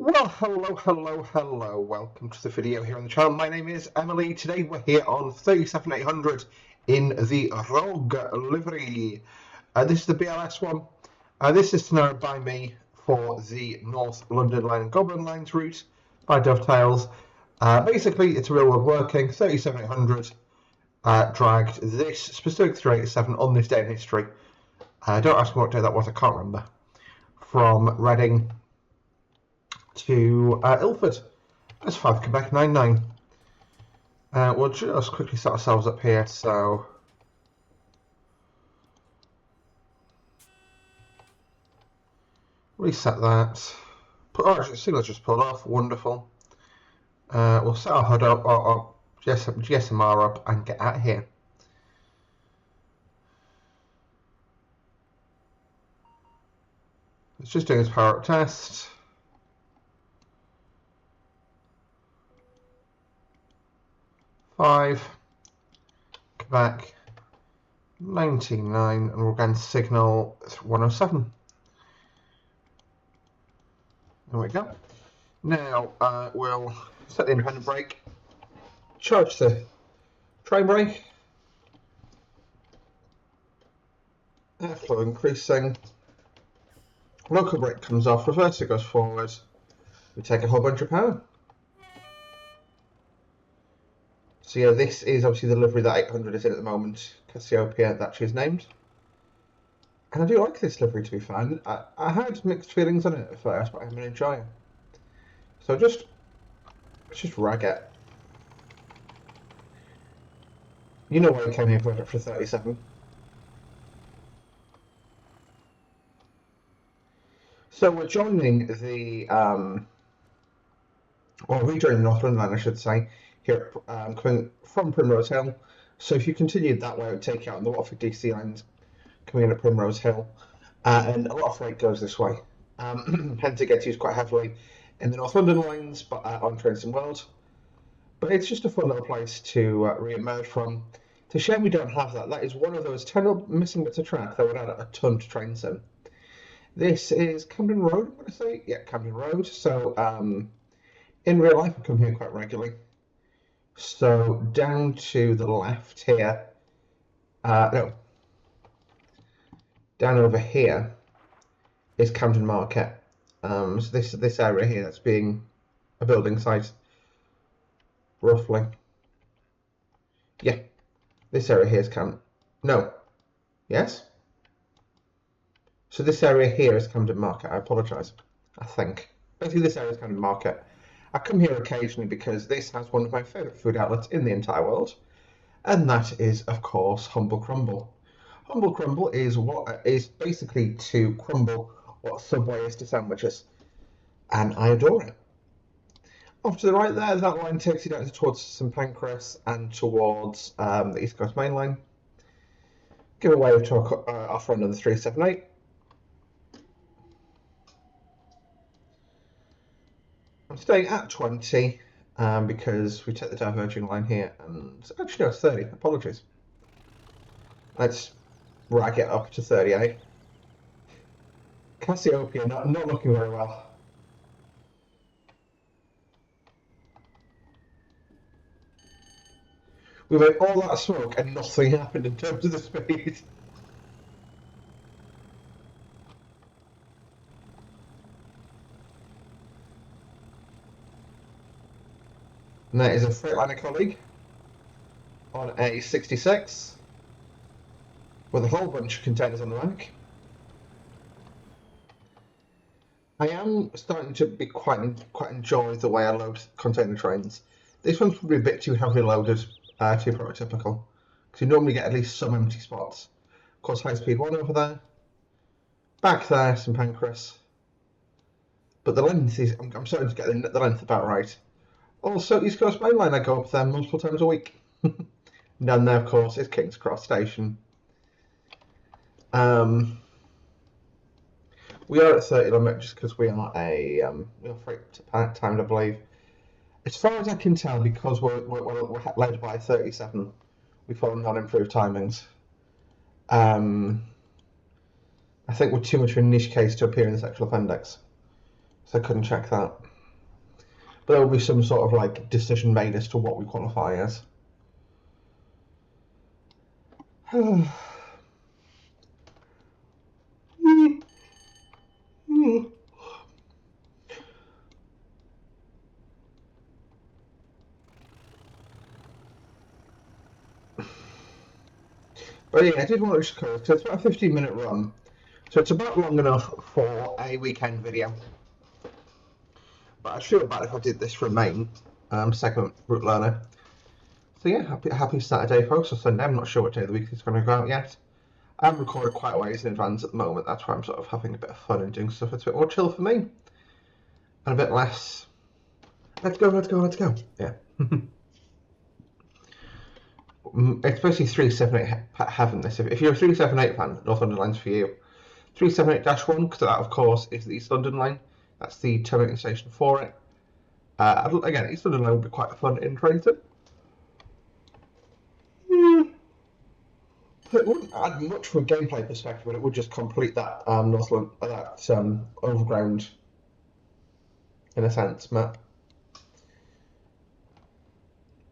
Well, hello. Welcome to the video here on the channel. My name is Emily. Today we're here on 37800 in the Rogue livery. This is the BLS one. This is scenaried by me for the North London Line and Goblin Lines route by Dovetails. Basically, it's a real world working 37800 dragged this specific 387 on this day in history. Don't ask me what day that was, I can't remember. From Reading to Ilford. That's 5 Quebec 99. We'll just quickly set ourselves up here. So reset that. Actually, signal's just pulled off. Wonderful. We'll set our HUD up, or GSMR up, and get out of here. It's just doing its power up test. Five, Quebec, 99, and we're going to signal 107. There we go. Now we'll set the independent brake, charge the train brake, airflow increasing, local brake comes off, reverser goes forward, we take a whole bunch of power. So yeah, this is obviously the livery that 800 is in at the moment. Cassiopeia, that she's named. And I do like this livery, to be fair. I had mixed feelings on it at first, but I'm going to enjoy it. So let's just rag it. You know why I came here for 37. So we're joining the, rejoining the North London Line, I should say, here coming from Primrose Hill. So if you continued that way, it would take you out on the Watford DC lines coming in at Primrose Hill, and a lot of freight goes this way. Hence it gets used quite heavily in the North London lines, but on Trains and World. But it's just a fun little place to re-emerge from. It's a shame we don't have that. That is one of those 10 missing bits of track that would add a ton to trains in. This is Camden Road, I'm going to say. Yeah, Camden Road. So in real life, I come here quite regularly. So down to the left here, down over here is Camden Market. So this area here, that's being a building site, roughly. Yeah, this area here is Camden. No, yes. So this area here is Camden Market. I apologise. I think basically this area is Camden Market. I come here occasionally because this has one of my favourite food outlets in the entire world, and that is, of course, Humble Crumble. Humble Crumble is what is basically to crumble what Subway is to sandwiches, and I adore it. Off to the right there, that line takes you down towards St Pancras and towards the East Coast Main Line. Give a wave to our friend on the 378. I'm staying at 20 because we take the diverging line here, and actually no, it's 30. Apologies. Let's rag it up to 38. Cassiopeia not looking very well. We made all that smoke and nothing happened in terms of the speed. And that is a Freightliner colleague on a 66 with a whole bunch of containers on the back. I am starting to be quite enjoy the way I load container trains. This one's probably a bit too heavily loaded, too prototypical, because you normally get at least some empty spots. Of course, high speed one over there, back there, St Pancras. But the length is, I'm starting to get the length about right. Also, East Coast Main Line, I go up there multiple times a week. Down there, of course, is King's Cross Station. We are at 30 limit just because we are freight timed, I believe. As far as I can tell, because we're led by 37, we follow non-improved timings. I think we're too much of a niche case to appear in the sexual appendix, so I couldn't check that. But there will be some sort of like decision made as to what we qualify as. But yeah, I did want to just cover, so it's about a 15-minute run. So it's about long enough for a weekend video. But I'd feel bad if I did this for a main segment, Route Learner. So yeah, happy Saturday, folks, or Sunday. I'm not sure what day of the week it's going to go out yet. I'm recorded quite a ways in advance at the moment. That's why I'm sort of having a bit of fun and doing stuff. It's a bit more chill for me. And a bit less, let's go. Yeah. It's basically 378 having this. If you're a 378 fan, North London line's for you. 378-1, because that, of course, is the East London line. That's the terminating station for it. Again, East London line would be quite fun in Drayton. It wouldn't add much from a gameplay perspective, but it would just complete that North London, overground, in a sense, Matt.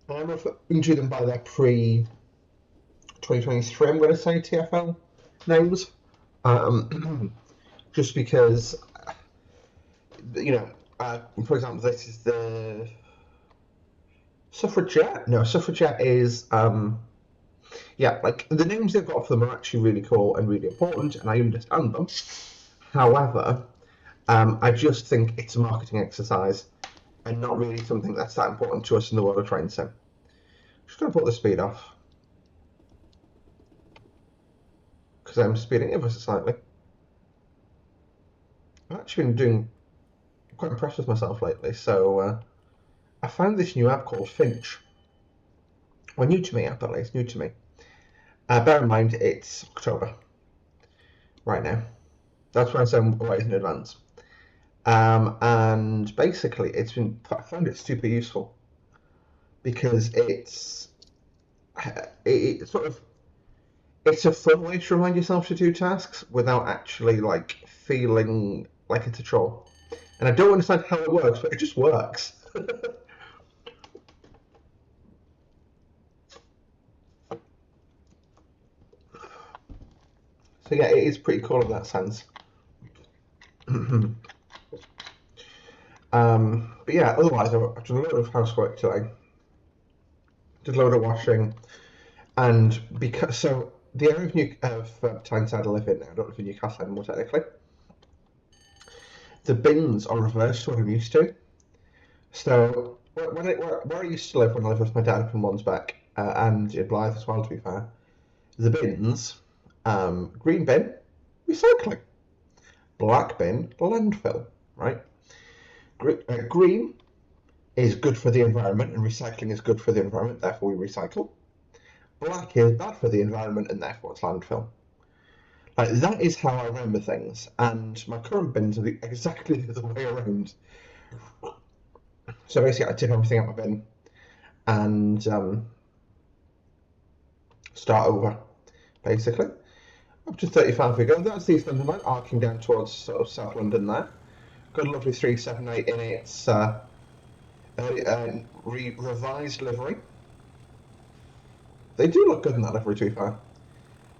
I'm referring to them by their pre-2023, I'm going to say, TFL names. Just because, for example, this is the Suffragette. No, Suffragette is, like the names they've got for them are actually really cool and really important, and I understand them. However, I just think it's a marketing exercise and not really something that's that important to us in the world of train sim. Just going to put the speed off because I'm speeding ever so slightly. I've actually been doing quite impressed with myself lately, so I found this new app called Finch. Well, new to me, at least, new to me. Bear in mind, it's October right now. That's why I say I'm way in advance. And basically, I found it super useful because it's a fun way to remind yourself to do tasks without actually like feeling like it's a chore. And I don't understand how it works, but it just works. So yeah, it is pretty cool in that sense. But yeah, otherwise I've done a load of housework today. Did a load of washing, and because the area of Tyneside I live in now, I don't live in Newcastle anymore technically. The bins are reversed to what I'm used to. So where I used to live when I lived with my dad up in Wansbeck, and in Blythe as well, to be fair, the bins, green bin, recycling, black bin, landfill, right? Green is good for the environment, and recycling is good for the environment, therefore we recycle. Black is bad for the environment, and therefore it's landfill. Like, that is how I remember things, and my current bins are exactly the other way around. So basically I tip everything out my bin and start over, basically. Up to 35 we go. That's the East London line, arcing down towards sort of South London there. Got a lovely 378 in its revised livery. They do look good in that livery, to be fair.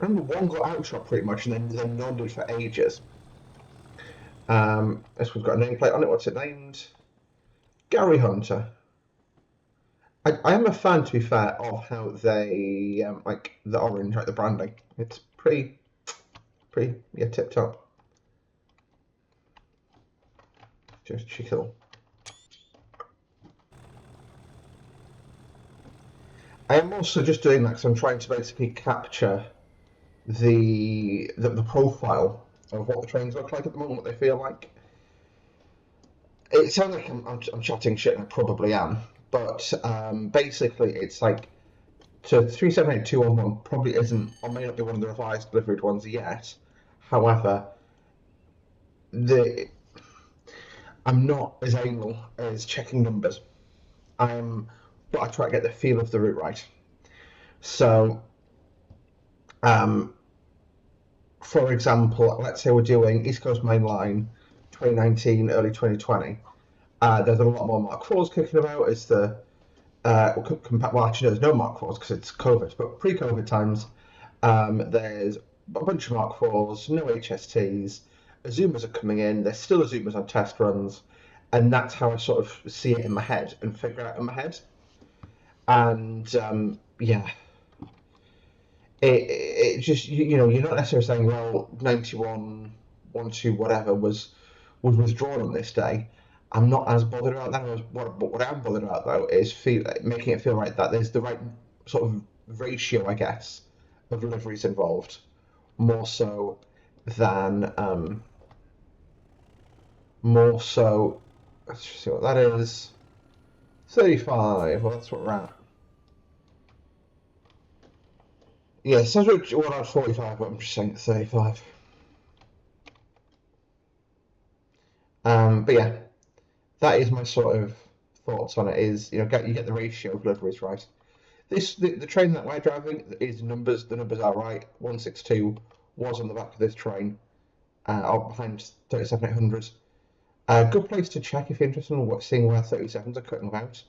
I remember one got outshot pretty much, and then none did for ages. This one's got a nameplate on it. What's it named? Gary Hunter. I am a fan, to be fair, of how they like the orange, like the branding. It's pretty, yeah, tip top. Just chill. I am also just doing that because I'm trying to basically capture the profile of what the trains look like at the moment, what they feel like. It sounds like I'm chatting shit, and I probably am, but basically it's like, so 378211 probably isn't, or may not be one of the revised delivered ones yet. However, I'm not as anal as checking numbers. But I try to get the feel of the route right. So, for example, let's say we're doing East Coast Main Line 2019, early 2020. There's a lot more Mark IVs kicking about. It's the well, actually, there's no Mark IVs because it's COVID, but pre-COVID times, there's a bunch of Mark IVs, no HSTs. Azumas are coming in. There's still Azumas on test runs, and that's how I sort of see it in my head and figure out in my head. And yeah, it just you're not necessarily saying, well, 91, 12, whatever was withdrawn on this day. I'm not as bothered about that. What I'm bothered about though is making it feel right that there's the right sort of ratio, I guess, of deliveries involved, more so than more so. Let's just see what that is. 35. Well, that's what we're at. Yeah, it says we're at 45, but I'm just saying it's 35. But yeah, that is my sort of thoughts on it. Is you get the ratio of deliveries right. The train that we're driving is numbers. The numbers are right. 162 was on the back of this train, out behind 37-800s. A good place to check if you're interested in seeing where 37s are cutting about.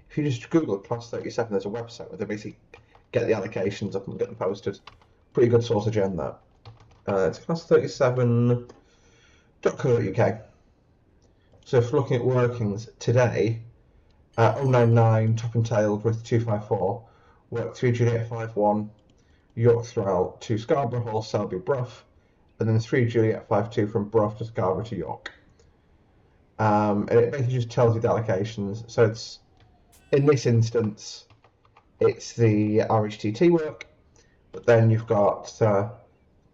If you just Google class 37, there's a website where they basically get the allocations up and get them posted. Pretty good source of gen that. It's class37.co.uk. So if looking at workings today, 099 top and tailed with 254, work 3 Juliet 51, York Thrall to Scarborough Hall, Selby Brough, and then 3 Juliet 52 from Brough to Scarborough to York. And it basically just tells you the allocations. So it's, in this instance, it's the RHTT work, but then you've got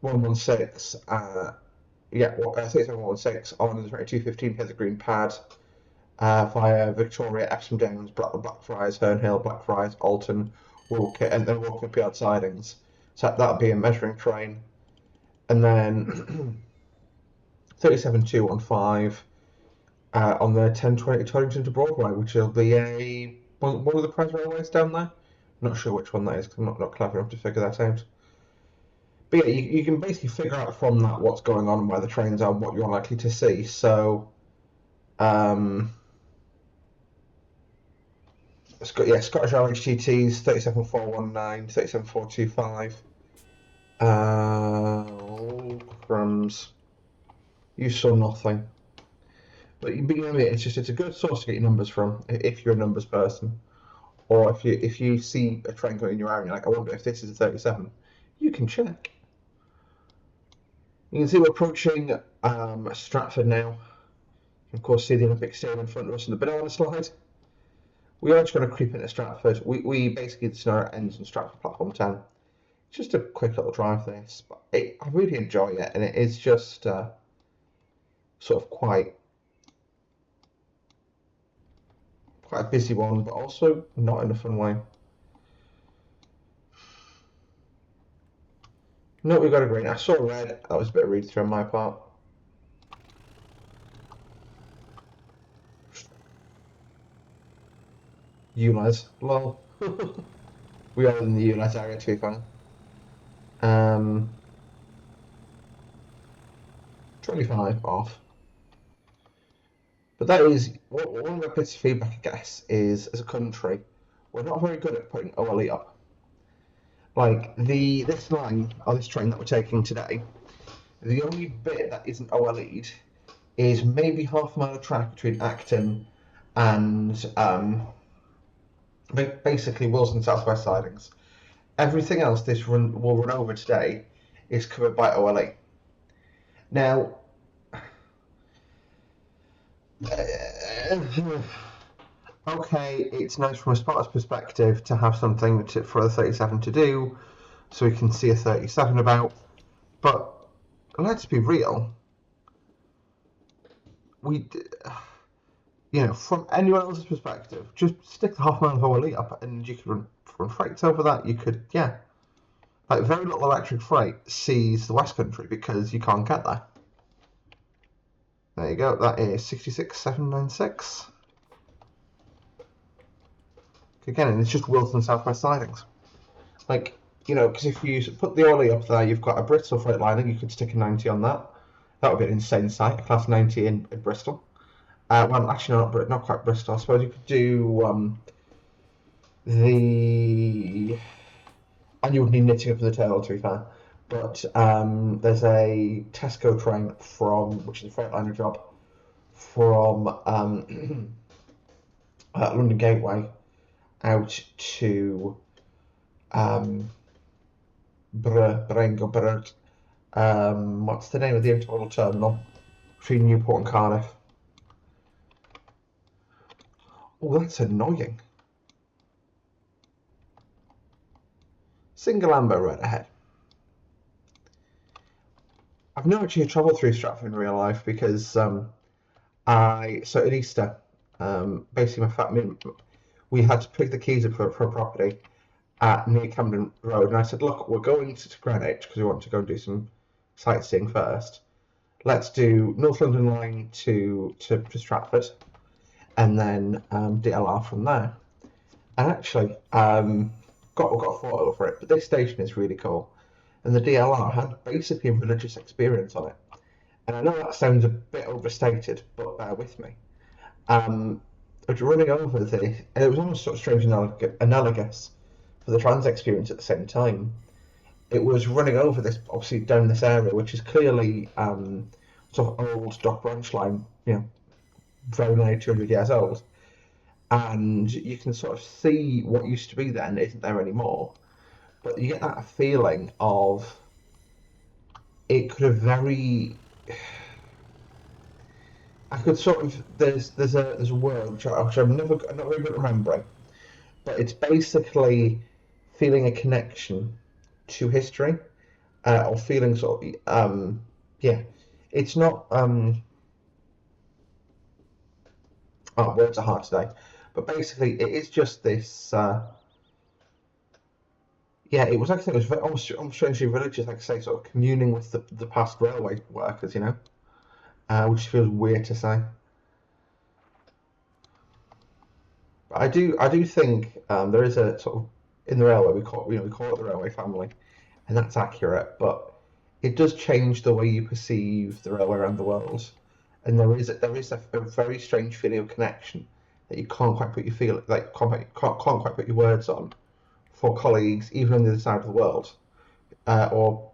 116, 116 on the 2215 Heather Green pad via Victoria, Epsom Downs, Blackfriars, Herne, Blackfriars, Alton, Woolkit, and then Woolkit Yard sidings. So that'll be a measuring train. And then 37215 on the 1020 Torrington to Broadway, which will be one of the prize railways down there. Not sure which one that is because I'm not clever enough to figure that out. But yeah, you can basically figure out from that what's going on and where the trains are and what you're likely to see. So, Scottish RHTTs 37419, 37425. Crumbs. You saw nothing. But you know, it's a good source to get your numbers from if you're a numbers person, or if you see a train going in your area, you're like, I wonder if this is a 37. You can check. You can see we're approaching Stratford now. You can, of course, see the Olympic Stadium in front of us and the banana slide. We are just going to creep into Stratford. We basically, the scenario ends on Stratford platform 10. It's just a quick little drive this, but I really enjoy it, and it is just sort of quite a busy one, but also not in a fun way. No, we got a green. I saw red. That was a bit of read through on my part. ULEZ. Lol. We are in the ULEZ area, to be fair. 25 off. But that is one of the bits of feedback, I guess, is as a country, we're not very good at putting OLE up. Like this line or this train that we're taking today, the only bit that isn't OLE'd is maybe half a mile of track between Acton and basically Wilson Southwest sidings. Everything else this run will run over today is covered by OLE. Now, okay, it's nice from a spotter's perspective to have something for a 37 to do, so we can see a 37 about, but let's be real. From anyone else's perspective, just stick the half mile of OLE up and you could run freights over that. You could, like very little electric freight sees the West Country because you can't get there. There you go, that is 66796. Again, and it's just Wilson Southwest sidings. Like, because if you put the OLE up there, you've got a Bristol Freightliner, you could stick a 90 on that. That would be an insane sight, a class 90 in Bristol. Well, actually not quite Bristol. I suppose you could do the. And you would need knitting up for the tail, to be fair. But there's a Tesco train from, which is a Freightliner job, from London Gateway out to Bryn. What's the name of the intermodal terminal between Newport and Cardiff? Oh, that's annoying. Single amber right ahead. I've never actually travelled through Stratford in real life because so at Easter, basically we had to pick the keys up for a property at near Camden Road, and I said, look, we're going to Greenwich because we want to go and do some sightseeing first. Let's do North London line to Stratford, and then DLR from there. And actually, got a photo for it, but this station is really cool. And the DLR had basically a religious experience on it. And I know that sounds a bit overstated, but bear with me. I was running over this, and it was almost sort of strange and analogous for the trans experience at the same time. It was running over this, obviously down this area, which is clearly sort of old Dock Branch line, very nearly 200 years old. And you can sort of see what used to be there and isn't there anymore. But you get that feeling of it could have very. I could sort of there's a word which I'm not very good at remembering, but it's basically feeling a connection to history, or feeling sort of yeah, it's not oh, words are hard today, but basically it is just this. Yeah, it was actually it was very, almost strangely religious, like I say, sort of communing with the past railway workers, which feels weird to say. But I do think there is a sort of in the railway we call it the railway family, and that's accurate. But it does change the way you perceive the railway around the world, and there is a very strange feeling of connection that you can't quite put your feel like can't quite put your words on for colleagues even on the other side of the world, or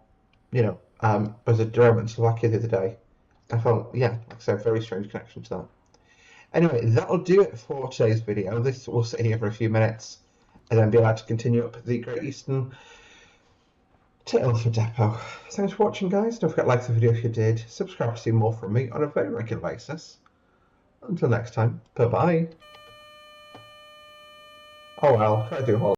as a drama in Slovakia the other day. I felt, yeah, like I said, a very strange connection to that. Anyway, that'll do it for today's video. This will sit here for a few minutes and then be allowed to continue up the Great Eastern to Ilford Depot. Thanks for watching, guys. Don't forget to like the video if you did. Subscribe to see more from me on a very regular basis. Until next time, bye-bye. Oh well, try to do a whole